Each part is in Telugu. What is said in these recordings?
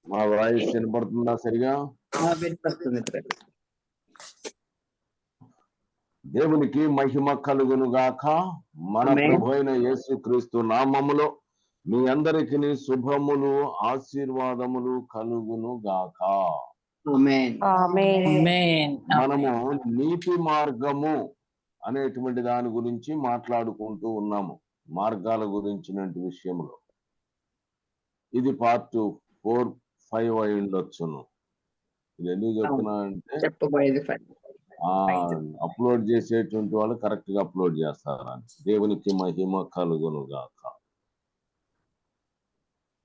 మా వాయిస్ వినపడుతుందా సరిగా? దేవునికి మహిమ కలుగును గాక. మన ప్రభు అయిన యేసుక్రీస్తు నామములో మీ అందరికీ శుభములు ఆశీర్వాదములు కలుగును గాక. మనము నీతి మార్గము అనేటువంటి దాని గురించి మాట్లాడుకుంటూ ఉన్నాము. మార్గాల గురించిన విషయంలో ఇది పార్ట్ 4, 5 అయి ఉండొచ్చును. ఇది ఎందుకు చెప్తున్నా అంటే అప్లోడ్ చేసేటువంటి వాళ్ళు కరెక్ట్ గా అప్లోడ్ చేస్తారని. దేవునికి మహిమ కలుగును గాక.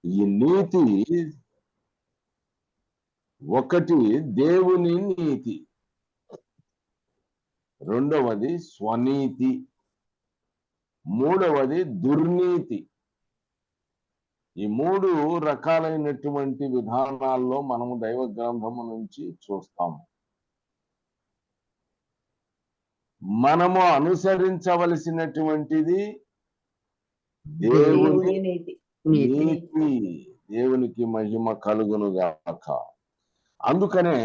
ఈ నీతి ఒకటి దేవుని నీతి, రెండవది స్వనీతి, మూడవది దుర్నీతి. ఈ మూడు రకాలైనటువంటి విధానాల్లో మనము దైవ గ్రంథము నుంచి చూస్తాము. మనము అనుసరించవలసినటువంటిది దేవుని నీతి. దేవునికి మహిమ కలుగును గాక. అందుకనే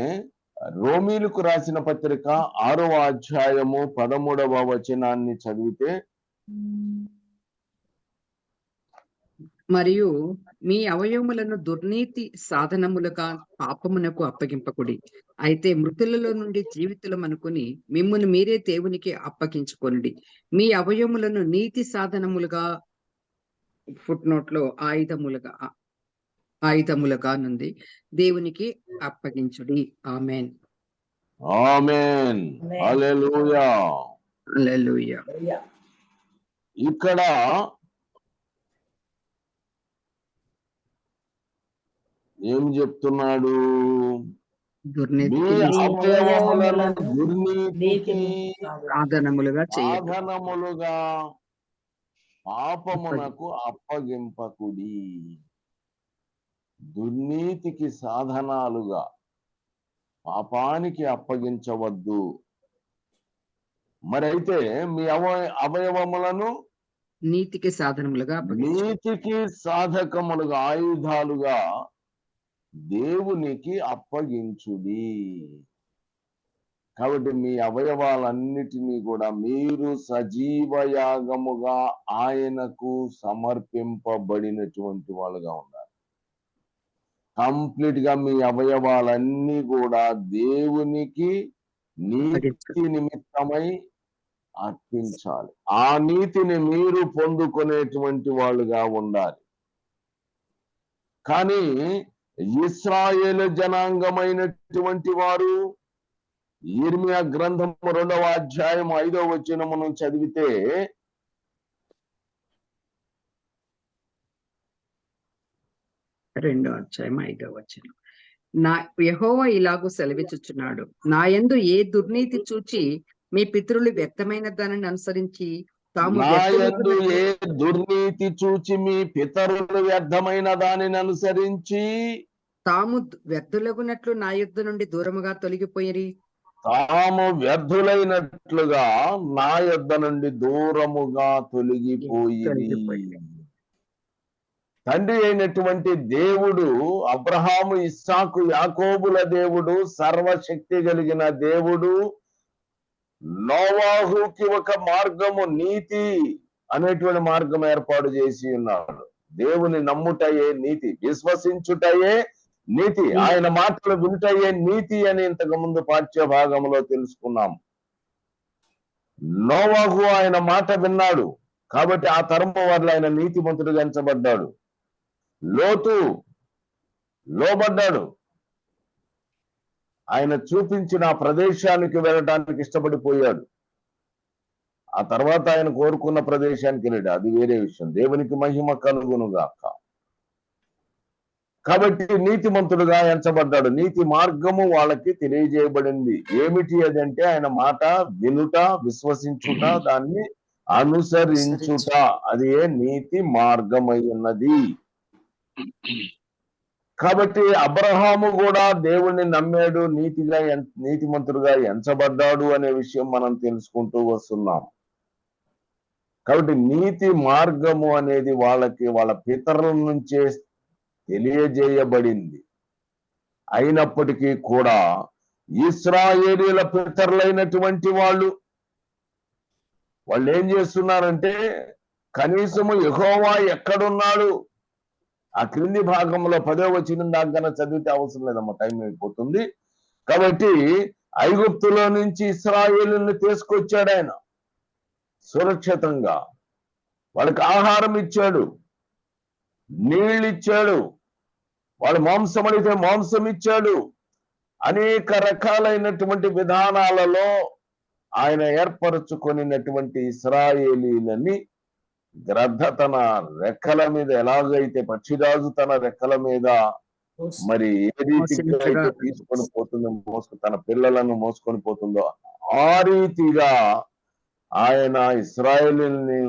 రోమీలకు రాసిన పత్రిక 6వ అధ్యాయము 13వ వచనాన్ని చదివితే, మరియు మీ అవయవములను దుర్నీతి సాధనములుగా పాపమునకు అప్పగింపకుడి, అయితే మృతులలో నుండి జీవితులం అనుకుని మిమ్మును మీరే దేవునికి అప్పగించుకోండి. మీ అవయవములను నీతి సాధనములుగా, ఫుట్ నోట్ లో ఆయుధములుగా నుండి దేవునికి అప్పగించుడి. ఆమేన్. ఆమేన్. హల్లెలూయా. హల్లెలూయా. ఇక్కడ ఏం చెప్తున్నాడు? దుర్నీతి సాధనములుగా సాధనములుగా పాపమునకు అప్పగింపకుడి. దుర్నీతికి సాధనాలుగా పాపానికి అప్పగించవద్దు. మరైతే మీ అవయవములను నీతికి సాధనములుగా, నీతికి సాధకములుగా, ఆయుధాలుగా దేవునికి అప్పగించుడి. కాబట్టి మీ అవయవాలన్నిటినీ కూడా మీరు సజీవయాగముగా ఆయనకు సమర్పింపబడినటువంటి వాళ్ళుగా ఉండాలి. కంప్లీట్ గా మీ అవయవాలన్నీ కూడా దేవునికి నీతి నిమిత్తమై అర్పించాలి. ఆ నీతిని మీరు పొందుకునేటువంటి వాళ్ళుగా ఉండాలి. కానీ ఇశ్రాయేలు జనాంగమైనటువంటి వారు యిర్మీయా గ్రంథము 2వ అధ్యాయం 5వ వచనమును చదివితే, నా యెహోవా ఇలాగూ సెలవిచ్చుచున్నాడు, నా యందు ఏ దుర్నీతి చూచి మీ పితరులు వ్యర్థమైన దానిని అనుసరించి తాము వ్యర్థులగునట్లు నా యుద్ధ నుండి దూరముగా తొలగిపోయిరి. తాము వ్యర్థులైనట్లుగా నా యొద్ద నుండి దూరముగా తొలగిపోయిరి. తండ్రి అయినటువంటి దేవుడు, అబ్రహాము, ఇస్సాకు, యాకోబుల దేవుడు, సర్వశక్తి కలిగిన దేవుడు నోవాహుకి ఒక మార్గము, నీతి అనేటువంటి మార్గం ఏర్పాటు చేసి ఉన్నాడు. దేవుని నమ్ముటయే నీతి, విశ్వసించుటయే నీతి, ఆయన మాటలు వింటయే నీతి అని ఇంతకు ముందు పాఠ్య భాగంలో తెలుసుకున్నాం. నోవాహు ఆయన మాట విన్నాడు కాబట్టి ఆ తరము వల్ల ఆయన నీతిమంతుడుగా ఎంచబడ్డాడు. లోతు లోబడ్డాడు, ఆయన చూపించిన ప్రదేశానికి వెళ్ళడానికి ఇష్టపడిపోయాడు. ఆ తర్వాత ఆయన కోరుకున్న ప్రదేశానికి వెళ్ళాడు, అది వేరే విషయం. దేవునికి మహిమ కలుగును గాక. కాబట్టి నీతిమంతుడుగా ఎంచబడ్డాడు. నీతి మార్గము వాళ్ళకి తెలియజేయబడింది. ఏమిటి అదంటే ఆయన మాట వినుట, విశ్వసించుట, దాన్ని అనుసరించుట, అది నీతి మార్గమై ఉన్నది. కాబట్టి అబ్రహాము కూడా దేవుణ్ణి నమ్మాడు, నీతిమంతుడుగా ఎంచబడ్డాడు అనే విషయం మనం తెలుసుకుంటూ వస్తున్నాం. కాబట్టి నీతి మార్గము అనేది వాళ్ళకి వాళ్ళ పితరుల నుంచే తెలియజేయబడింది. అయినప్పటికీ కూడా ఇశ్రాయేలీయుల పితరులైనటువంటి వాళ్ళు ఏం చేస్తున్నారంటే, కనీసము యెహోవా ఎక్కడున్నాడు, ఆ క్రింది భాగంలో 10వ వచనం దాకా చదివితే అవసరం లేదమ్మా, టైం అయిపోతుంది. కాబట్టి ఐగుప్తులో నుంచి ఇశ్రాయేలుని తీసుకొచ్చాడు ఆయన సురక్షితంగా. వాళ్ళకి ఆహారం ఇచ్చాడు, నీళ్ళు ఇచ్చాడు, వాళ్ళు మాంసం అడిగితే మాంసం ఇచ్చాడు. అనేక రకాలైనటువంటి విధానాలలో ఆయన ఏర్పరచుకొనినటువంటి ఇశ్రాయేలీలని గ్రద్ద తన రెక్కల మీద, ఎలాగైతే పక్షిరాజు తన రెక్కల మీద మరి ఏ రీతిగా అయితే తీసుకొని పోతుందో, తన పిల్లలను మోసుకొని పోతుందో, ఆ రీతిగా ఆయన ఇశ్రాయేలీని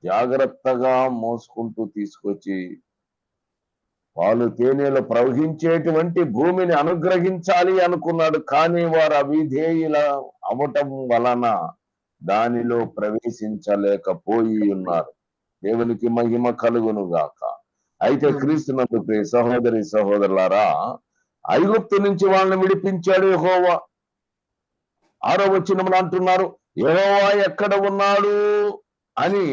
జాగ్రత్తగా మోసుకుంటూ తీసుకొచ్చి వాళ్ళు తేనెలు ప్రవహించేటువంటి భూమిని అనుగ్రహించాలి అనుకున్నాడు. కానీ వారు అవిధేయుల అవటం వలన దానిలో ప్రవేశించలేకపోయి ఉన్నారు. దేవునికి మహిమ కలుగును గాక. అయితే క్రీస్తునందు ప్రియ సహోదరి సహోదరులారా, ఐగుప్తు నుంచి వాళ్ళని విడిపించాడు యెహోవా. 6వ వచనంలో అంటున్నారు, యెహోవా ఎక్కడ ఉన్నాడు అని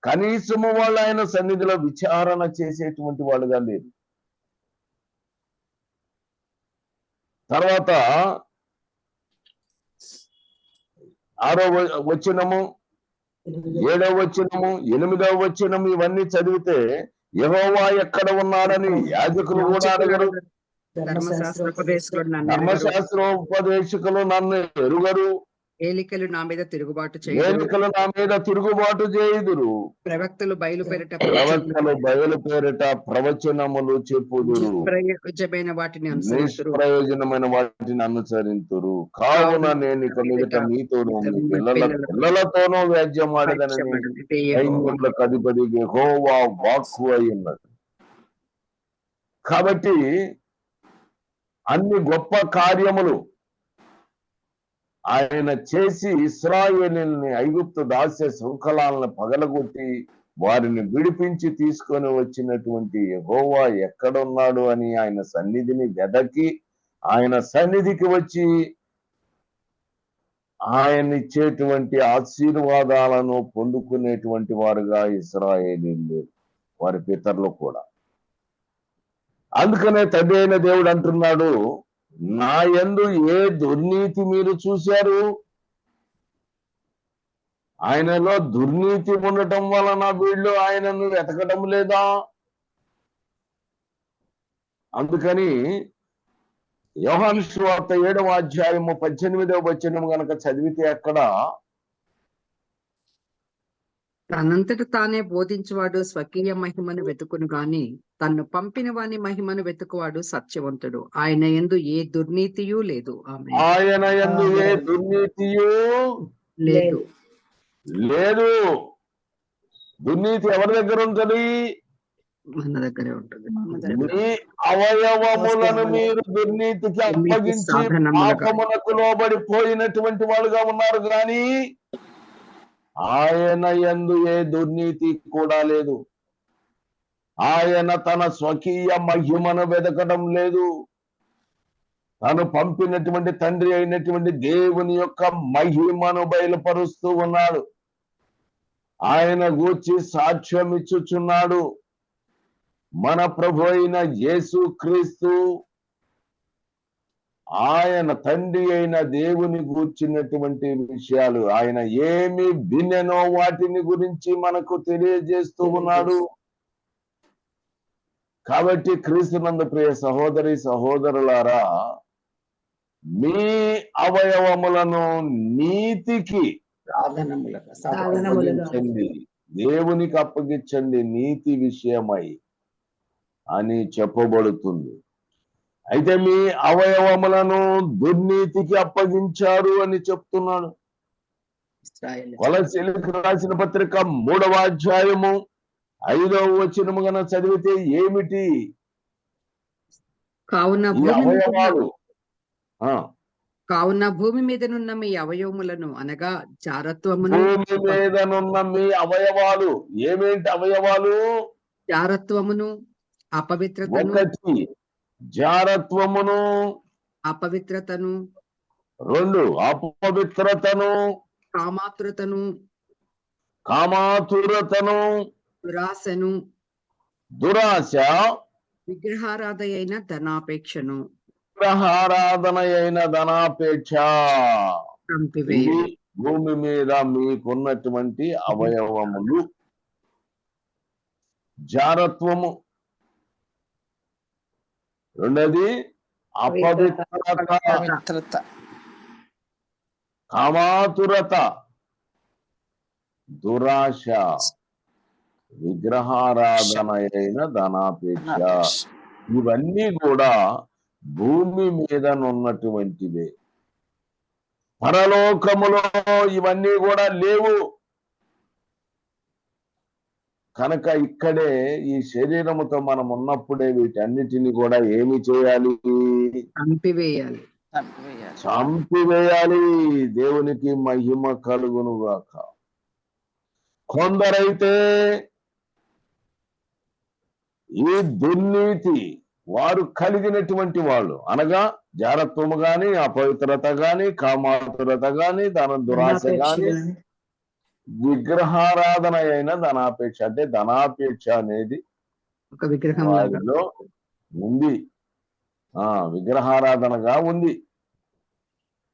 కనీసము వాళ్ళు ఆయన సన్నిధిలో విచారణ చేసేటువంటి వాళ్ళుగా లేరు. తర్వాత 6వ వచనము, 7వ వచనము, 8వ వచనము ఇవన్నీ చదివితే యెహోవా ఎక్కడ ఉన్నాడని యాజకులు కూడా అడగరు, ధర్మశాస్త్రోపదేశకులు నన్ను ఎరుగరు, ఏలికలు నా మీద తిరుగుబాటు చేయుదురు, ప్రవక్తలు బయలుపేరట ప్రవచనములు చెప్పుదురు, నిష్ప్రయోజనమైన వాటిని అనుసరింతురు. కావున నేను ఇక మీదట మీతోనూ మీ పిల్లలతోనూ వ్యాజ్యమాడదనని సైన్యములకు అధిపతి యెహోవా వాక్కు అయి ఉన్నది. కాబట్టి అన్ని గొప్ప కార్యములు ఆయన చేసి ఇశ్రాయేలుని ఐగుప్తు దాస్య శృంఖలాలను పగలగొట్టి వారిని విడిపించి తీసుకొని వచ్చినటువంటి యెహోవా ఎక్కడున్నాడు అని ఆయన సన్నిధిని వెదకి ఆయన సన్నిధికి వచ్చి ఆయన ఇచ్చేటువంటి ఆశీర్వాదాలను పొందుకునేటువంటి వారుగా ఇశ్రాయేలీయులు, వారి పితరులు కూడా. అందుకనే తండ్రి అయిన దేవుడు అంటున్నాడు, నా యందు ఏ దుర్నీతి మీరు చూశారు? ఆయనలో దుర్నీతి ఉండటం వలన వీళ్ళు ఆయనను వెతకడం లేదా? అందుకని యోహాను సువార్త 7వ అధ్యాయము 18వ వచనం గనక చదివితే అక్కడ, తనంతట తానే బోధించువాడు స్వకీయ మహిమను వెతుకును గాని తన్ను పంపిన వాని మహిమను వెతుకువాడు సత్యవంతుడు. ఆయన యందు ఏ దుర్నీతియూ లేదు. ఆయన యందు ఏ దుర్నీతియూ లేదు. దుర్నీతి ఎవరి దగ్గర ఉంటది? మన దగ్గరే ఉంటుంది. మీ అవయవములను మీరు దుర్నీతికి అప్పగించి పాపమునకు లోబడిపోయినటువంటి వాళ్ళుగా ఉన్నారు కానీ ఆయన యందు ఏ దుర్నీతి కూడా లేదు. ఆయన తన స్వకీయ మహిమను వెతకడం లేదు. తను పంపినటువంటి తండ్రి అయినటువంటి దేవుని యొక్క మహిమను బయలుపరుస్తూ ఉన్నాడు. ఆయన గూర్చి సాక్ష్యం ఇచ్చుచున్నాడు. మన ప్రభు అయిన యేసు క్రీస్తు ఆయన తండ్రి అయిన దేవుని గూర్చినటువంటి విషయాలు ఆయన ఏమి వినెనో వాటిని గురించి మనకు తెలియజేస్తూ ఉన్నాడు. కాబట్టి క్రీస్తునందు ప్రియ సహోదరి సహోదరులారా, మీ అవయవములను నీతికి అప్పగించండి, దేవునికి అప్పగించండి నీతి విషయమై అని చెప్పబడుతుంది. అయితే మీ అవయవములను దుర్నీతికి అప్పగించారు అని చెప్తున్నాడు. కొలస్సీలకు రాసిన పత్రిక 3వ అధ్యాయము 5వ వచనము గన చదివితే ఏమిటి? కావున భూమి మీదనున్న మీ అవయవములను అనగా జారత్వమును, భూమి మీదనున్న మీ అవయవాలు ఏమేంటి? అవయవాలు జారత్వమును, అపవిత్రతను, ఒకటి జారత్వమును, అపవిత్రతను, 2 అపవిత్రతను, కామాతురతను, కామాతురతను, దురాశను, దురాశ, విగ్రహారాధన ధనాపేక్షను విగ్రహారాధన అయిన ధనాపేక్ష. ఇవి చంపివేయండి. భూమి మీద మీకున్నటువంటి అవయవములు. జారత్వము, రెండోది అపవిత్రత, పవిత్రత, కామాతురత, దురాశ, విగ్రహారాధన అయిన ధనాపేక్ష. ఇవన్నీ కూడా భూమి మీద ఉన్నటువంటివే. పరలోకములో ఇవన్నీ కూడా లేవు. కనుక ఇక్కడే ఈ శరీరముతో మనం ఉన్నప్పుడే వీటన్నిటిని కూడా ఏమి చేయాలి? చంపివేయాలి. చంపివేయాలి. దేవునికి మహిమ కలుగును గాక. కొందరైతే ఈ దుర్నీతి వారు కలిగినటువంటి వాళ్ళు, అనగా జారత్వము గాని, అపవిత్రత గాని, కామాతురత గాని, దురాశ గాని, విగ్రహారాధన అయిన ధనాపేక్ష. అంటే ధనాపేక్ష అనేది ఒక విగ్రహం లాగా వారిలో ఉంది. విగ్రహారాధనగా ఉంది.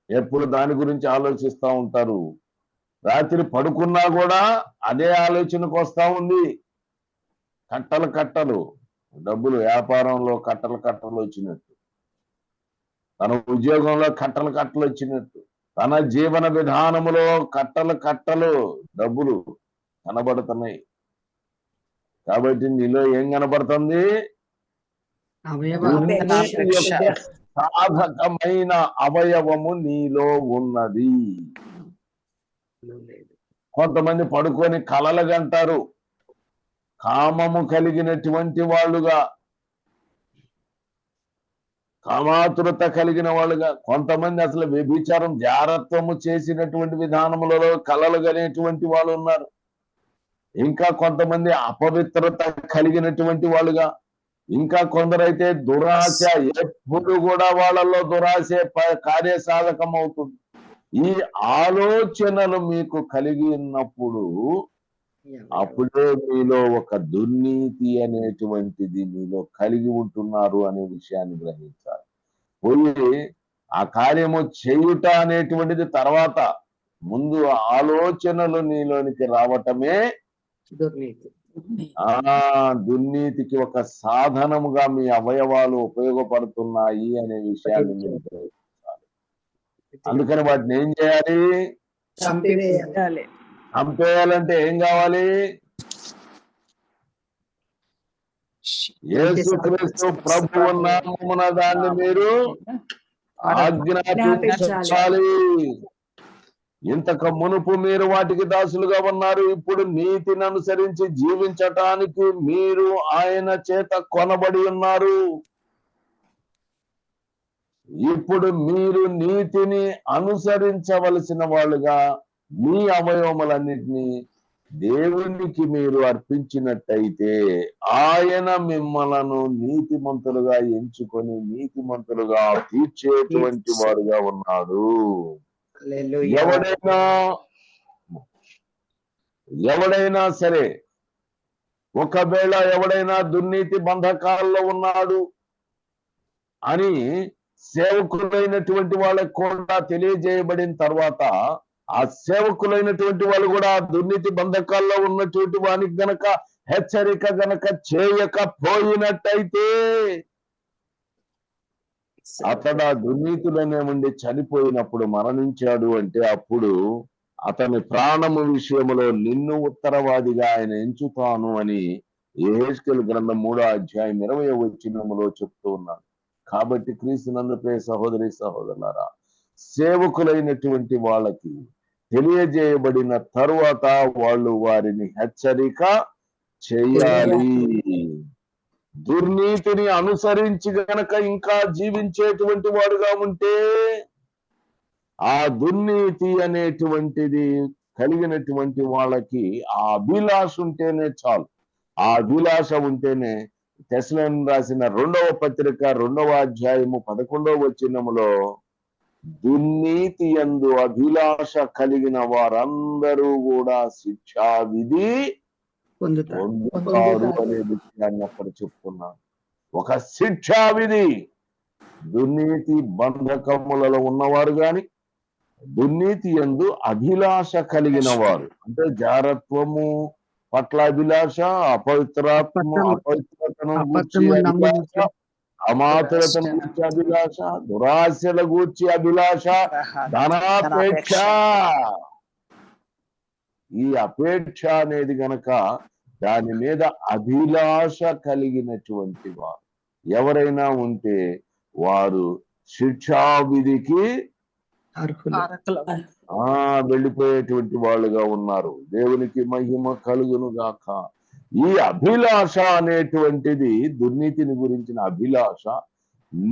ఎప్పుడు దాని గురించి ఆలోచిస్తా ఉంటారు. రాత్రి పడుకున్నా కూడా అదే ఆలోచనకు వస్తా ఉంది. కట్టలు కట్టలు డబ్బులు, వ్యాపారంలో కట్టలు కట్టలు వచ్చినట్టు, తన ఉద్యోగంలో కట్టలు కట్టలు వచ్చినట్టు, తన జీవన విధానములో కట్టలు కట్టలు డబ్బులు కనబడుతున్నాయి. కాబట్టి నీలో ఏం కనబడుతుంది? సాధకమైన అవయవము నీలో ఉన్నది. కొంతమంది పడుకొని కలలు గంటారు. కామము కలిగినటువంటి వాళ్ళుగా, కామాతురత కలిగిన వాళ్ళుగా. కొంతమంది అసలు వ్యభిచారం, జారత్వము చేసినటువంటి విధానములలో కలలు గనేటువంటి వాళ్ళు ఉన్నారు. ఇంకా కొంతమంది అపవిత్రత కలిగినటువంటి వాళ్ళుగా. ఇంకా కొందరైతే దురాశ, ఎప్పుడు కూడా వాళ్ళలో దురాశ కార్యసాధకం అవుతుంది. ఈ ఆలోచనలు మీకు కలిగి ఉన్నప్పుడు అప్పుడే మీలో ఒక దుర్నీతి అనేటువంటిది మీలో కలిగి ఉంటున్నారు అనే విషయాన్ని గ్రహించాలి. పోయి ఆ కార్యము చేయుట అనేటువంటిది తర్వాత, ముందు ఆలోచనలు నీలోనికి రావటమే దుర్నీతి. దుర్నీతికి ఒక సాధనముగా మీ అవయవాలు ఉపయోగపడుతున్నాయి అనే విషయాన్ని మీరు గ్రహించాలి. అందుకని వాటిని ఏం చేయాలి? చంపివేయాలి. చంపేయాలంటే ఏం కావాలి? యేసుక్రీస్తు ప్రభువు నామమున దాన్ని మీరు ఆజ్ఞాపించాలి. ఇంతకు మునుపు మీరు వాటికి దాసులుగా ఉన్నారు. ఇప్పుడు నీతిని అనుసరించి జీవించటానికి మీరు ఆయన చేత కొనబడి ఉన్నారు. ఇప్పుడు మీరు నీతిని అనుసరించవలసిన వాళ్ళుగా మీ అవయవములన్నిటినీ దేవునికి మీరు అర్పించినట్టయితే ఆయన మిమ్మలను నీతిమంతులుగా ఎంచుకొని నీతిమంతులుగా తీర్చేటువంటి వారుగా ఉన్నాడు. ఎవడైనా సరే, ఒకవేళ ఎవడైనా దుర్నీతి బంధకాల్లో ఉన్నాడు అని సేవకులైనటువంటి వాళ్ళకు కూడా తెలియజేయబడిన తర్వాత, ఆ సేవకులైనటువంటి వాళ్ళు కూడా దుర్నీతి బంధకాల్లో ఉన్నటువంటి వానికి గనక హెచ్చరిక గనక చేయకపోయినట్టయితే అతడు ఆ దుర్నీతులనే ఉండి చనిపోయినప్పుడు మరణించాడు అంటే, అప్పుడు అతని ప్రాణము విషయములో నిన్ను ఉత్తరవాదిగా ఆయన ఎంచుతాను అని యెహెజ్కేలు గ్రంథం 3వ అధ్యాయం 20వ వచనములో చెప్తూ ఉన్నాడు. కాబట్టి క్రీస్తునందు ప్రియ సహోదరి సహోదరులారా, సేవకులైనటువంటి వాళ్ళకి తెలియజేయబడిన తరువాత వాళ్ళు వారిని హెచ్చరిక చేయాలి. దుర్నీతిని అనుసరించి గనక ఇంకా జీవించేటువంటి వాడుగా ఉంటే, ఆ దుర్నీతి అనేటువంటిది కలిగినటువంటి వాళ్ళకి ఆ అభిలాష ఉంటేనే చాలు. ఆ అభిలాష ఉంటేనే తెస్సలోనికీయులకు రాసిన 2వ పత్రిక 2వ అధ్యాయము 11వ వచనములో దుర్నీతి యందు అభిలాష కలిగిన వారందరూ కూడా శిక్షా విధి పొందుతారు అనే విషయాన్ని అక్కడ చెప్తున్నాను. ఒక శిక్షా విధి. దుర్నీతి బంధకములలో ఉన్నవారు గాని, దుర్నీతి యందు అభిలాష కలిగిన వారు అంటే జారత్వము పట్ల అభిలాష, అపవిత్రతను గూర్చి అభిలాష, అమాతులతను గూర్చి అభిలాష, దురాశల గూర్చి అభిలాష, ధనాపేక్ష. ఈ అపేక్ష అనేది గనక దాని మీద అభిలాష కలిగినటువంటి వారు ఎవరైనా ఉంటే వారు శిక్షా విధికి వెళ్ళిపోయేటువంటి వాళ్ళుగా ఉన్నారు. దేవునికి మహిమ కలుగును గాక. ఈ అభిలాష అనేటువంటిది దుర్నీతిని గురించిన అభిలాష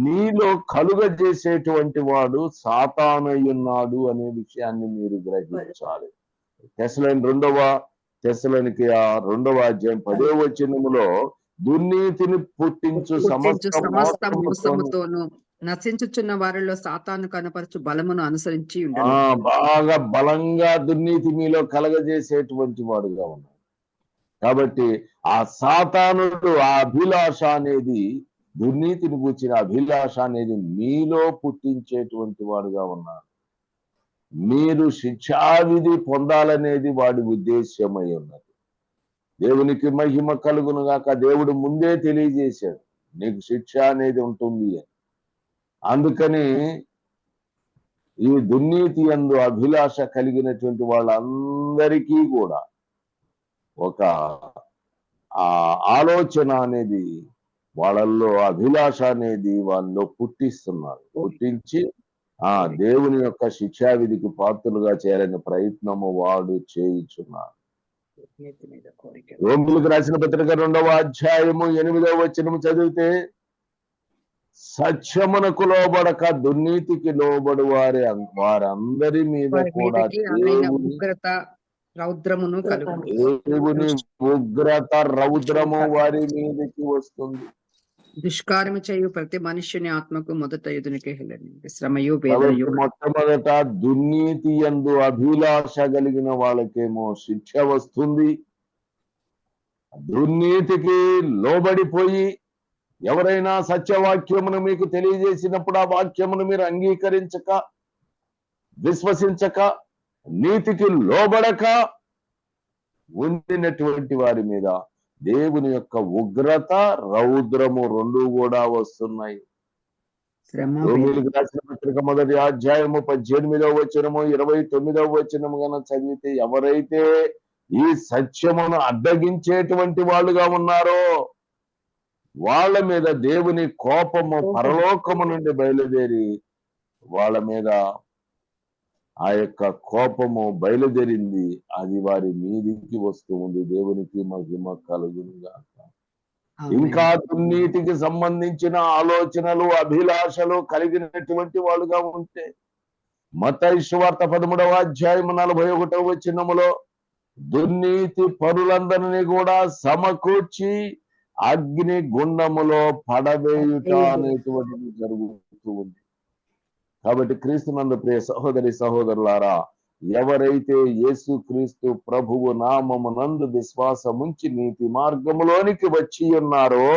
నీలో కలుగజేసేటువంటి వాడు సాతానయ్యున్నాడు అనే విషయాన్ని మీరు గ్రహించాలి. తెస్సలోనికీ 2వ అధ్యాయం 10వ వచనములో దుర్నీతిని పుట్టించు సమస్త మోసముతోను నశించుచున్న వారిలో సాతాను కనపరచు బలమును అనుసరించి బాగా బలంగా దుర్నీతి మీలో కలగజేసేటువంటి వాడుగా ఉన్నాడు. కాబట్టి ఆ సాతానుడు ఆ అభిలాష అనేది దుర్నీతిని కూర్చిన అభిలాష అనేది మీలో పుట్టించేటువంటి వాడుగా ఉన్నాడు. మీరు శిక్షావిధి పొందాలనేది వాడి ఉద్దేశ్యమై ఉన్నది. దేవునికి మహిమ కలుగును గాక. దేవుడు ముందే తెలియజేశాడు నీకు శిక్ష అనేది ఉంటుంది అని. అందుకని ఈ దుర్నీతి యందు అభిలాష కలిగినటువంటి వాళ్ళందరికీ కూడా ఒక ఆలోచన అనేది వాళ్ళల్లో అభిలాష అనేది వాళ్ళలో పుట్టిస్తున్నారు. పుట్టించి దేవుని యొక్క శిక్షావిధికి పాత్రులుగా చేయాలనే ప్రయత్నము వాడు చేయుచున్నాడు. రోమీయులకు రాసిన పత్రిక 2వ అధ్యాయము 8వ వచనము చదివితే సత్యమునకు లోబడక దుర్నీతికి లోబడు వారందరి మీద కూడా దేవుని ఉగ్రత రౌద్రము వారి మీదకి వస్తుంది. దుష్కార్యము చేయు ప్రతి మనుష్యుని ఆత్మకు మొదట ఎదునికి శ్రమయు మొట్టమొదట దుర్నీతి యందు అభిలాష కలిగిన వాళ్ళకేమో శిక్ష వస్తుంది. దుర్నీతికి లోబడిపోయి ఎవరైనా సత్యవాక్యమును మీకు తెలియజేసినప్పుడు ఆ వాక్యమును మీరు అంగీకరించక, విశ్వసించక, నీతికి లోబడక ఉండినటువంటి వారి మీద దేవుని యొక్క ఉగ్రత రౌద్రము 2 కూడా వస్తున్నాయి. రోమీయులకు రాసిన పత్రిక 1వ అధ్యాయము 18వ వచనము 29వ వచనము గన చదివితే ఎవరైతే ఈ సత్యమును అడ్డగించేటువంటి వాళ్ళుగా ఉన్నారో వాళ్ళ మీద దేవుని కోపము పరలోకము నుండి బయలుదేరి వాళ్ళ మీద ఆ యొక్క కోపము బయలుదేరింది. అది వారి మీదికి వస్తూ ఉంది. దేవునికి మహిమ కలుగును గాక. ఇంకా దుర్నీతికి సంబంధించిన ఆలోచనలు అభిలాషలు కలిగినటువంటి వాళ్ళుగా ఉంటే మత్తయి సువార్త 13వ అధ్యాయము 41వ వచనములో దుర్నీతి పరులందరినీ కూడా సమకూర్చి అగ్ని గుండములో పడవేయుట అనేటువంటిది జరుగుతూ ఉంది. కాబట్టి క్రీస్తునందు ప్రియ సహోదరి సహోదరులారా, ఎవరైతే యేసు క్రీస్తు ప్రభువు నామమునందు విశ్వాసముంచి నీతి మార్గములోనికి వచ్చి ఉన్నారో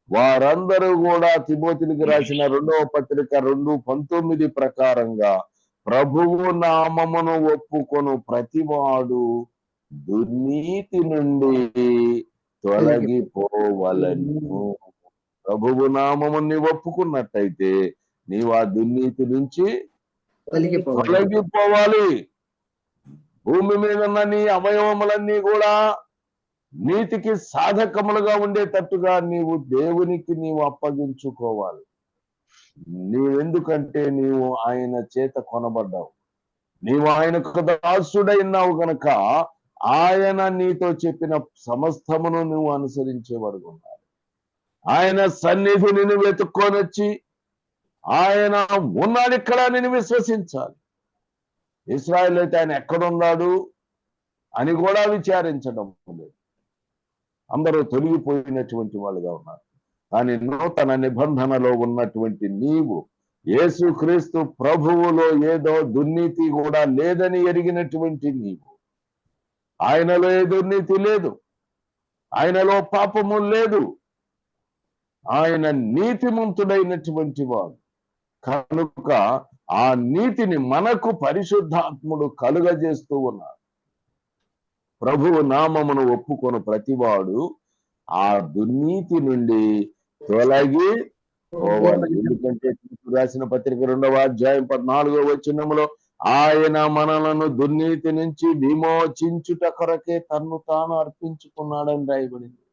వారందరూ కూడా తిమోతికి రాసిన 2వ పత్రిక 2:19 ప్రకారంగా ప్రభువు నామమును ఒప్పుకొను ప్రతివాడు దుర్నీతి నుండి తొలగిపోవలను. ప్రభువు నామముని ఒప్పుకున్నట్టయితే నీవు ఆ దుర్నీతి నుంచి తొలగిపోవాలి. భూమి మీద ఉన్న నీ అవయవములన్నీ కూడా నీతికి సాధకములుగా ఉండేటట్టుగా నీవు దేవునికి నీవు అప్పగించుకోవాలి. నీవెందుకంటే నీవు ఆయన చేత కొనబడ్డావు, నీవు ఆయనకు దాసుడైనావు గనక ఆయన నీతో చెప్పిన సమస్తమును నువ్వు అనుసరించేవాడు ఉండాలి. ఆయన సన్నిధిని నువ్వు వెతుక్కొనొచ్చి ఆయన ఉన్నాడు ఇక్కడ నేను విశ్వసించాలి. ఇశ్రాయేలు అయితే ఆయన ఎక్కడున్నాడు అని కూడా విచారించడం లేదు. అందరూ తొలగిపోయినటువంటి వాళ్ళుగా ఉన్నారు. కానీ నూతన నిబంధనలో ఉన్నటువంటి నీవు యేసుక్రీస్తు ప్రభువులో ఏదో దుర్నీతి కూడా లేదని ఎరిగినటువంటి నీవు, ఆయనలో ఏ దుర్నీతి లేదు, ఆయనలో పాపము లేదు, ఆయన నీతిమంతుడైనటువంటి వాడు కనుక ఆ నీతిని మనకు పరిశుద్ధాత్ముడు కలుగజేస్తూ ఉన్నాడు. ప్రభువు నామమును ఒప్పుకొని ప్రతివాడు ఆ దుర్నీతి నుండి తొలగి పోవాలి. ఎందుకంటే తీర్పు రాసిన పత్రిక 2వ అధ్యాయం 14వ వచనములో ఆయన మనలను దుర్నీతి నుంచి విమోచించుట కొరకే తన్ను తాను అర్పించుకున్నాడని రాయబడింది.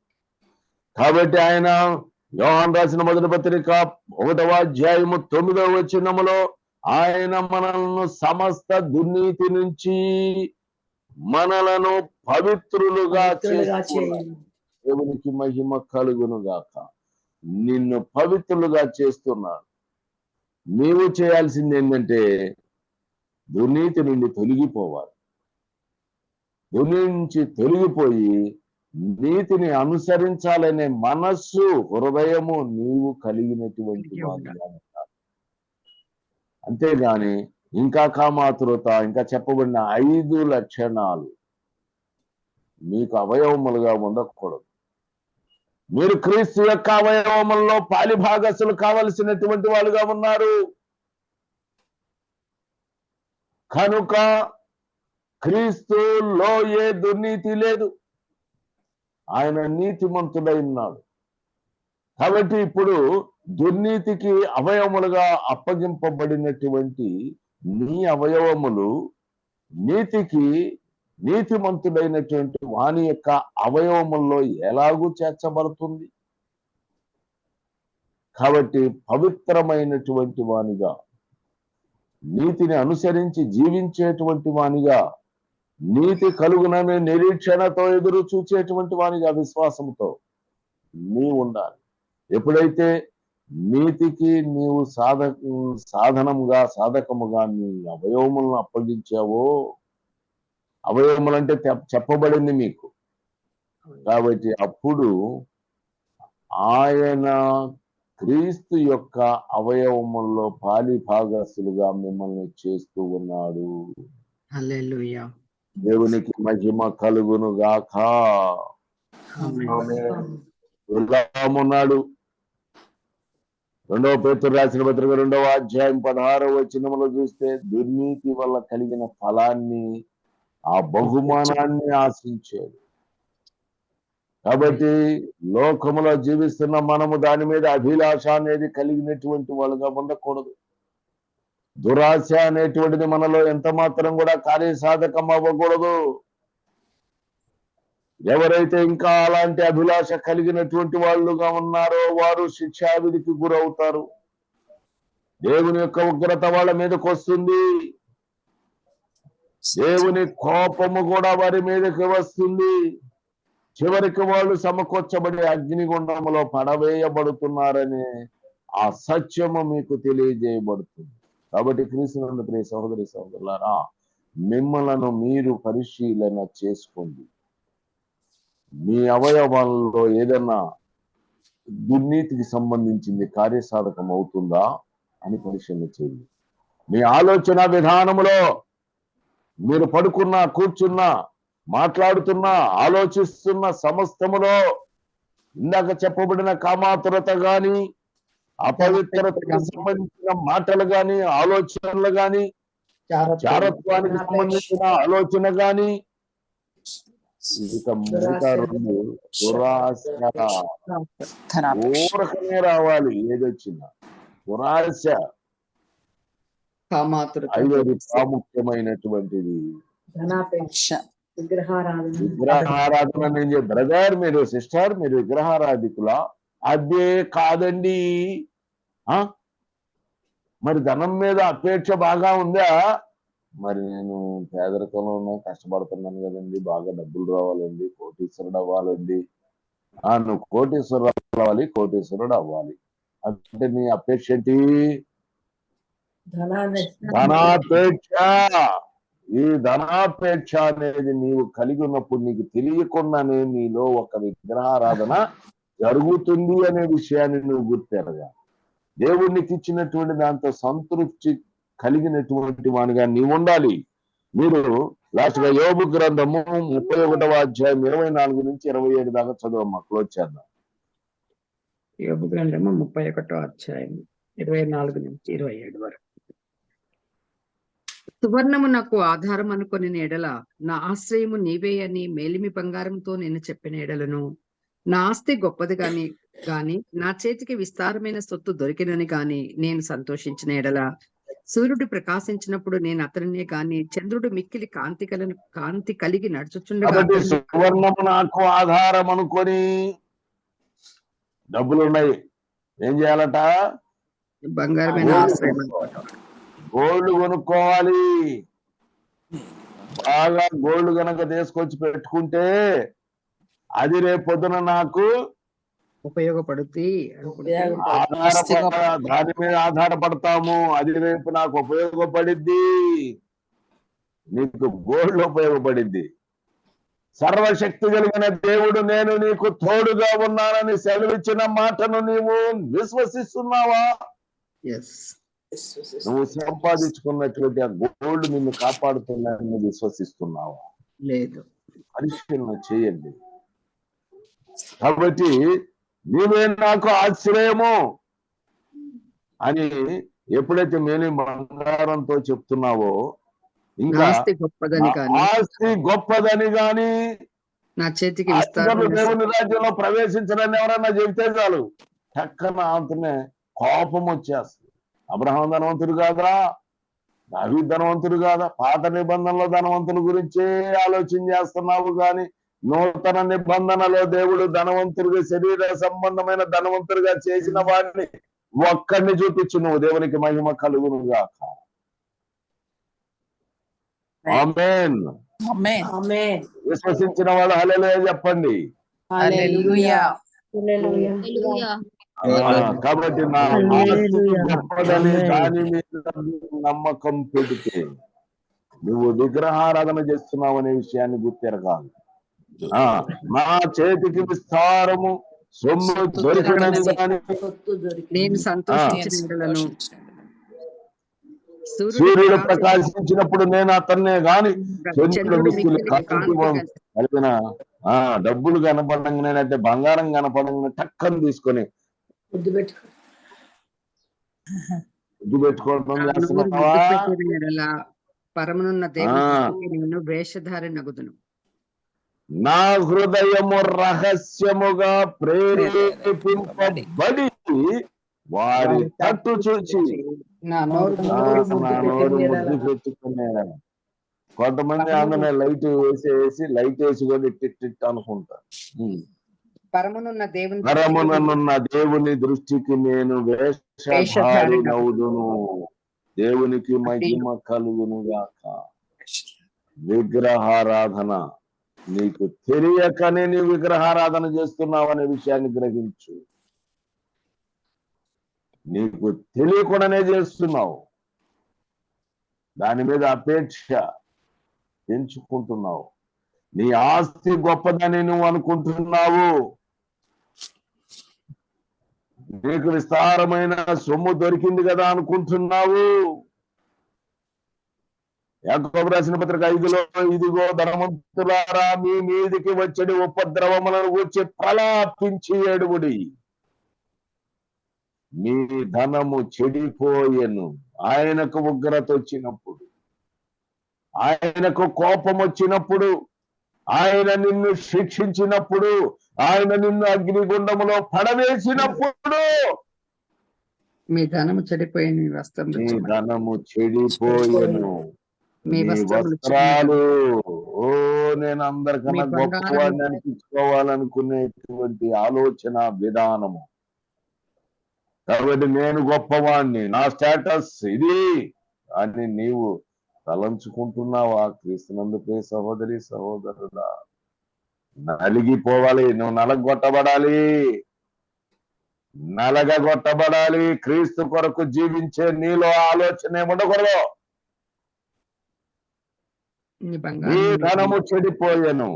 కాబట్టి ఆయన యోహాను రాసిన మొదటి పత్రిక 1వ అధ్యాయము 9వ వచనములో ఆయన మనలను సమస్త దుర్నీతి నుంచి మనలను పవిత్రులుగా చేస్తున్నాడు. దేవునికి మహిమ కలుగును గాక. నిన్ను పవిత్రులుగా చేస్తున్నాడు. నీవు చేయాల్సింది ఏంటంటే దుర్నీతి నుండి తొలగిపోవాలి. దుర్నీతి నుంచి తొలగిపోయి నీతిని అనుసరించాలనే మనస్సు, హృదయము నీవు కలిగినటువంటి వాడిగా ఉండాలి. అంతేగాని ఇంకా కామాతురత, ఇంకా చెప్పబడిన 5 లక్షణాలు మీకు అవయవములుగా ఉండకూడదు. మీరు క్రీస్తు యొక్క అవయవములలో పాలిభాగస్సులు కావలసినటువంటి వాళ్ళుగా ఉన్నారు. కనుక క్రీస్తులో ఏ దుర్నీతి లేదు, ఆయన నీతిమంతుడై ఉన్నాడు. కాబట్టి ఇప్పుడు దుర్నీతికి అవయవములుగా అప్పగింపబడినటువంటి నీ అవయవములు నీతికి, నీతిమంతుడైనటువంటి వాని యొక్క అవయవముల్లో ఎలాగూ చేర్చబడుతుంది. కాబట్టి పవిత్రమైనటువంటి వానిగా, నీతిని అనుసరించి జీవించేటువంటి వానిగా, నీతి కలుగుననే నిరీక్షణతో ఎదురు చూచేటువంటి వానిగా, విశ్వాసంతో నీవు ఉండాలి. ఎప్పుడైతే నీతికి నీవు సాధకముగా నీ అవయవములను అప్పగించావో, అవయవములంటే చెప్పబడింది మీకు. కాబట్టి అప్పుడు ఆయన క్రీస్తు యొక్క అవయవముల్లో పాలిభాగస్సులుగా మిమ్మల్ని చేస్తూ ఉన్నాడు. హల్లెలూయా. దేవునికి మహిమ కలుగును గాక. ఉన్నాడు. 2వ పేతురు రాసిన పత్రిక 2వ అధ్యాయం 16వ వచనములో చూస్తే దుర్నీతి వల్ల కలిగిన ఫలాన్ని, ఆ బహుమానాన్ని ఆశించాడు. కాబట్టి లోకములో జీవిస్తున్న మనము దాని మీద అభిలాష అనేది కలిగినటువంటి వాళ్ళుగా ఉండకూడదు. దురాశ అనేటువంటిది మనలో ఎంత మాత్రం కూడా కార్యసాధకం అవ్వకూడదు. ఎవరైతే ఇంకా అలాంటి అభిలాష కలిగినటువంటి వాళ్ళుగా ఉన్నారో వారు శిక్షావిధికి గురవుతారు. దేవుని యొక్క ఉగ్రత వాళ్ళ మీదకి వస్తుంది. దేవుని కోపము కూడా వారి మీదకి వస్తుంది. చివరికి వాళ్ళు సమకూర్చబడి అగ్నిగుండములో పడవేయబడుతున్నారనే ఆ సత్యము మీకు తెలియజేయబడుతుంది. కాబట్టి క్రీస్తునందు ప్రియ సహోదరి సహోదరులారా, మిమ్మలను మీరు పరిశీలన చేసుకోండి. మీ అవయవాలలో ఏదన్నా దుర్నీతికి సంబంధించింది కార్యసాధకం అవుతుందా అని పరిశీలన చేయండి. మీ ఆలోచన విధానములో మీరు పడుకున్నా, కూర్చున్నా, మాట్లాడుతున్నా, ఆలోచిస్తున్న సమస్తములో ఇందాక చెప్పబడిన కామాతురత గాని, అపవిత్రతకు సంబంధించిన మాటలు గాని, ఆలోచనలు గాని, చారత్వానికి సంబంధించిన ఆలోచన గాని, ఇక మిగతా 2 దురాశ. ఊరకనే రావాలి ఏదొచ్చినా. దురాశ 5వది ప్రాముఖ్యమైనటువంటిది విగ్రహారాధన. నేను బ్రదర్, మీరు సిస్టర్, మీరు విగ్రహారాధికులా? అదే కాదండి. మరి ధనం మీద అపేక్ష బాగా ఉందా? మరి నేను పేదరికంలో కష్టపడుతున్నాను కదండి, బాగా డబ్బులు రావాలండి, కోటీశ్వరుడు అవ్వాలండి. నువ్వు కోటీశ్వరుడు అవ్వాలి, కోటీశ్వరుడు అవ్వాలి అంటే నీ అపేక్ష ఏంటి? ధనాపేక్ష. ఈ ధనాపేక్ష అనేది నీవు కలిగి ఉన్నప్పుడు నీకు తెలియకుండానే నీలో ఒక విగ్రహారాధన జరుగుతుంది అనే విషయాన్ని నువ్వు గుర్తెరగా దేవునికి ఇచ్చినటువంటి దాంతో సంతృప్తి కలిగినటువంటి వానిగా నీవు ఉండాలి. మీరు లాస్ట్ గా యోబు గ్రంథము 31వ అధ్యాయం 24 నుంచి 27 దాకా చదువు క్లోజ్ చేద్దాం. యోబు గ్రంథము 31వ అధ్యాయం 24 నుంచి 27 వరకు. సువర్ణము నాకు ఆధారం అనుకుని ఎడల నా ఆశ్రయము నీవే అని మేలిమి బంగారంతో నేను చెప్పిన ఎడలను, నా ఆస్తి గొప్పది గాని నా చేతికి విస్తారమైన సొత్తు దొరికినని గాని నేను సంతోషించిన ఎడల, సూర్యుడు ప్రకాశించినప్పుడు నేను అతనినే గాని చంద్రుడు మిక్కిలి కాంతి కలిగి నడుచుచుండగా సువర్ణము నాకు ఆధారం అనుకొని డబ్బులు ఉన్నాయి, ఏం చేయాలట? బంగారమైన ఆశ్రయం, గోల్డ్ కొనుక్కోవాలి. బాగా గోల్డ్ గనక తీసుకొచ్చి పెట్టుకుంటే అది రేపు పొద్దున నాకు ఉపయోగపడుతుంది అనుకుంటే దాని మీద ఆధారపడతాము. అది రేపు నాకు ఉపయోగపడిద్ది, నీకు గోల్డ్ ఉపయోగపడిద్ది. సర్వశక్తి కలిగిన దేవుడు నేను నీకు తోడుగా ఉన్నానని సెలవిచ్చిన మాటను నీవు విశ్వసిస్తున్నావా? నువ్వు సంపాదించుకున్నటువంటి ఆ గోల్డ్ నిన్ను కాపాడుతుందని విశ్వసిస్తున్నావా? లేదు. పరిశీలన చేయండి. కాబట్టి నీవే నాకు ఆశ్రయము అని ఎప్పుడైతే మేలు బంగారంతో చెప్తున్నావో, ఇంకా ఆస్తి గొప్పదని గాని నా చేతికి దేవుని రాజ్యంలో ప్రవేశించడాన్ని ఎవరన్నా చెబితే చాలు చక్కన అంతనే కోపం వచ్చేస్తుంది. అబ్రహాం ధనవంతుడు కాదా? దావీదు ధనవంతుడు కాదా? పాత నిబంధనలో ధనవంతుల గురించే ఆలోచన చేస్తున్నావు కానీ నూతన నిబంధనలో దేవుడు ధనవంతుడిగా, శరీర సంబంధమైన ధనవంతుడిగా చేసిన వాడిని ఒక్కడిని చూపించు, నువ్వు దేవునికి మహిమ కలుగును గాక. ఆమేన్. విశ్వసించిన వాళ్ళు హల్లెలూయా చెప్పండి. కాబట్టి నా గొప్పదని దాని మీద నమ్మకం పెడితే నువ్వు విగ్రహారాధన చేస్తున్నావు అనే విషయాన్ని గుర్తెరగాలి. నా చేతికి విస్తారము సొమ్ము దొరికినది కానీ నేను సంతోషించను. సూర్యుడు ప్రకాశించినప్పుడు నేను అతన్నే గాని చంద్రుడు కలిగిన డబ్బులు కనపడంగానే అంటే బంగారం కనపడంగానే టక్కని తీసుకొని ముద్దు పెట్టుకోవడం చేస్తున్నావా? పరమనున్న దేవునికి నేను వేషధారి నగుదును. నా హృదయము రహస్యముగా ప్రేరేపింపబడి వారి తట్టు చూచి నా నోరు ముద్దు పెట్టుకునేదని. కొంతమంది అందులో లైట్ వేసి లైట్ వేసి కూడా ఇట్టిట్ అనుకుంటారు. పరమునున్న దేవుని దృష్టికి నేను వేషధారి నవుదును, దేవునికి మహిమ కలుగును గాక. విగ్రహారాధన నీకు తెలియకనే నీ విగ్రహారాధన చేస్తున్నావు అనే విషయాన్ని గ్రహించు. నీకు తెలియకుండానే చేస్తున్నావు, దాని మీద అపేక్ష పెంచుకుంటున్నావు. నీ ఆస్తి గొప్పదని నువ్వు అనుకుంటున్నావు, నీకు విస్తారమైన సొమ్ము దొరికింది కదా అనుకుంటున్నావు. యాకోబు రాసిన పత్రిక 5లో ఇదిగో ధనవంతులారా మీ మీదికి వచ్చడి ఉపద్రవములను వచ్చి ప్రలాపించి ఏడుగుడి, మీ ధనము చెడిపోయెను. ఆయనకు ఉగ్రత వచ్చినప్పుడు, ఆయనకు కోపం వచ్చినప్పుడు, ఆయన నిన్ను శిక్షించినప్పుడు, ఆయన నిన్ను అగ్నిగుండములో పడవేసినప్పుడు మీ ధనము చెడిపోయెను, మీ ధనము చెడిపోయెను, మీ వస్త్రాలు నేను అందరికన్నా గొప్పవాడిని అనిపించుకోవాలనుకునేటువంటి ఆలోచన విధానము. కాబట్టి నేను గొప్పవాడిని, నా స్టేటస్ ఇది అని నీవు తలంచుకుంటున్నావా? క్రీస్తునందుకే సహోదరి సహోదరుడా, నలిగిపోవాలి. నువ్వు నలగొట్టబడాలి, నలగొట్టబడాలి. క్రీస్తు కొరకు జీవించే నీలో ఆలోచన ఉండకూడదు. నీ మీ బంగారం ధనము చెడిపోయెను,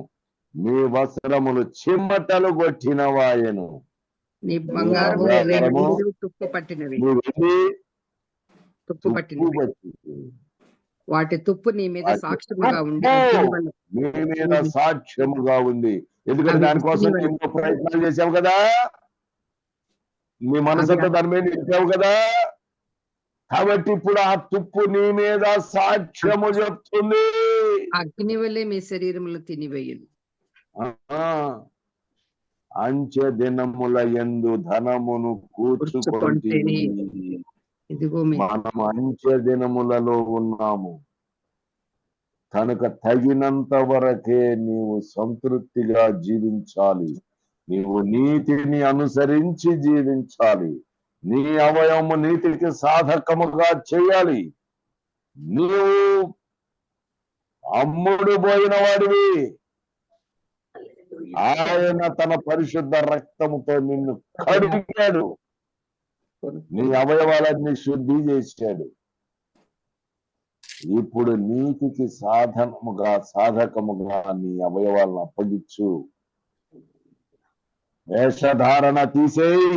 మీ వస్త్రములు చిమ్మటలు కొట్టినవాయెను. నీ మీ బంగారము బంగారము తుప్పు పట్టినవి, మీ వెండి తుప్పు తుప్పు పట్టినవి. పట్టింది. వాటి తుప్పు నీ మీద అది సాక్ష్యముగా ఉండి తుప్పు అగ్ని వలె మీ మీద సాక్ష్యముగా ఉంది. ఎందుకంటే అవి దానికోసం అగ్ని వలె ఎన్నో ప్రయత్నాలు చేశావు కదా, నీ అవి మనసంతా దాని మీద నిలిపావు కదా. కాబట్టి ఇప్పుడు ఆ తుప్పు నీ మీద సాక్ష్యము చెప్తుంది. అగ్ని వలె మీ శరీరములు తినివేయును. ఆ, అంచె దినముల యందు ధనమును కూర్చుకొంటివి. ఇదిగో మీ మనం అంచె దినములలో ఉన్నాము కనుక తగినంత వరకే నీవు సంతృప్తిగా జీవించాలి. నీవు నీతిని అనుసరించి జీవించాలి. నీ అవయవము నీతికి సాధకముగా చేయాలి. నీవు అమ్ముడు పోయిన వాడివి, ఆయన తన పరిశుద్ధ రక్తముతో నిన్ను కడిగాడు, నీ అవయవాలన్నీ శుద్ధి చేశాడు. ఇప్పుడు నీతికి సాధకముగా నీ అవయవాలను అప్పగించు. వేషధారణ తీసేయి,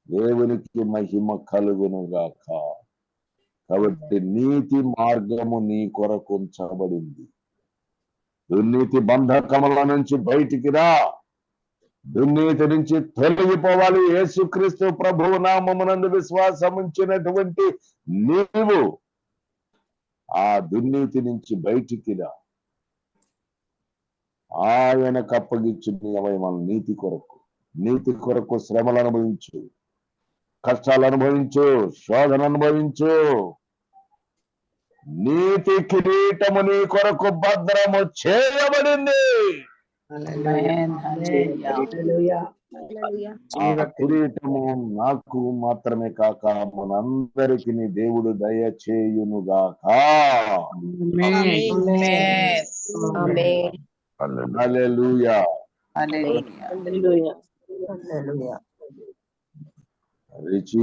దేవునికి మహిమ కలుగునుగాక. కాబట్టి నీతి మార్గము నీ కొరకు ఉంచబడింది. దుర్నీతి బంధకముల నుంచి బయటికి రా, దుర్నీతి నుంచి తొలగిపోవాలి. యేసుక్రీస్తు ప్రభువు నామమునందు విశ్వాసం ఉంచినటువంటి నీవు ఆ దుర్నీతి నుంచి బయటికి రా. ఆయనకు అప్పగించు నీ అవయవాలను నీతి కొరకు శ్రమలు అనుభవించు, కష్టాలు అనుభవించు, శోధన అనుభవించు. నీతి కిరీటము నీ కొరకు భద్రము చేయబడింది. ఆ కిరీటము నాకు మాత్రమే కాక మనందరికి దేవుడు దయచేయునుగాక. హల్లెలూయా. రిచి